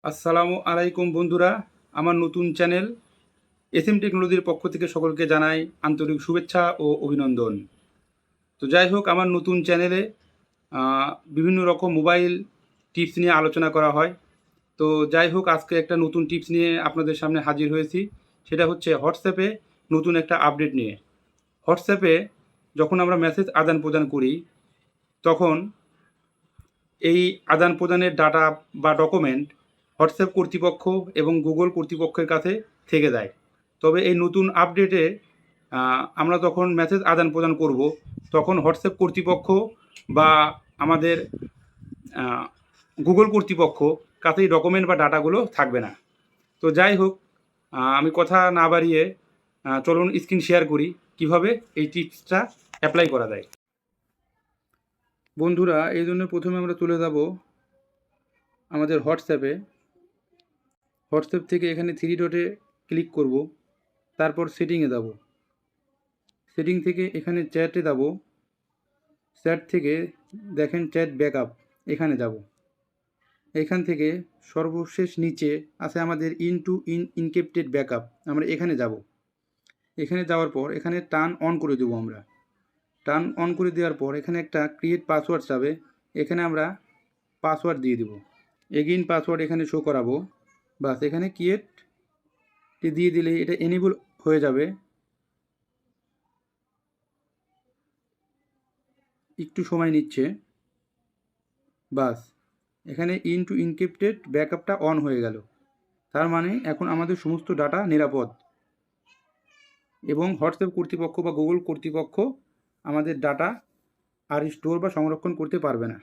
আসসালামু আলাইকুম বন্ধুরা, আমার নতুন চ্যানেল এসএম টেকনোলজির পক্ষ থেকে সকলকে জানাই আন্তরিক শুভেচ্ছা ও অভিনন্দন। তো যাই হোক, আমার নতুন চ্যানেলে বিভিন্ন রকম মোবাইল টিপস নিয়ে আলোচনা করা হয়। তো যাই হোক, আজকে একটা নতুন টিপস নিয়ে আপনাদের সামনে হাজির হয়েছি। সেটা হচ্ছে হোয়াটসঅ্যাপে নতুন একটা আপডেট নিয়ে। হোয়াটসঅ্যাপে যখন আমরা মেসেজ আদান প্রদান করি, তখন এই আদান প্রদানের ডাটা বা ডকুমেন্ট হোয়াটসঅ্যাপ কর্তৃপক্ষ এবং গুগল কর্তৃপক্ষের কাছে থেকে যায়। তবে এই নতুন আপডেটে আমরা যখন মেসেজ আদান প্রদান করব, তখন হোয়াটসঅ্যাপ কর্তৃপক্ষ বা আমাদের গুগল কর্তৃপক্ষ কাছে এই ডকুমেন্ট বা ডাটাগুলো থাকবে না। তো যাই হোক, আমি কথা না বাড়িয়ে চলুন স্ক্রিন শেয়ার করি কিভাবে এই টিপসটা অ্যাপ্লাই করা যায়। বন্ধুরা, এই জন্য প্রথমে আমরা চলে যাব আমাদের হোয়াটসঅ্যাপে। হোয়াটসঅ্যাপ থেকে এখানে থ্রি ডটে ক্লিক করব, তারপর সেটিংয়ে যাব। সেটিং থেকে এখানে চ্যাটে যাব। চ্যাট থেকে দেখেন চ্যাট ব্যাকআপ, এখানে যাব। এখান থেকে সর্বশেষ নিচে আছে আমাদের ইনক্রিপ্টেড ব্যাকআপ, আমরা এখানে যাব। এখানে যাওয়ার পর এখানে টার্ন অন করে দেবো আমরা। টার্ন অন করে দেওয়ার পর এখানে একটা ক্রিয়েট পাসওয়ার্ড যাবে, এখানে আমরা পাসওয়ার্ড দিয়ে দেব। এগেইন পাসওয়ার্ড এখানে শো করাবো। বাস, এখানে ক্রিয়েট দিয়ে দিলে এটা এনেবল হয়ে যাবে। একটু সময় নিচ্ছে। বাস, এখানে ইনক্রিপ্টেড ব্যাকআপটা অন হয়ে গেল। তার মানে এখন আমাদের সমস্ত ডাটা নিরাপদ এবং হোয়াটসঅ্যাপ কর্তৃপক্ষ বা গুগল কর্তৃপক্ষ আমাদের ডাটা আর স্টোর বা সংরক্ষণ করতে পারবে না।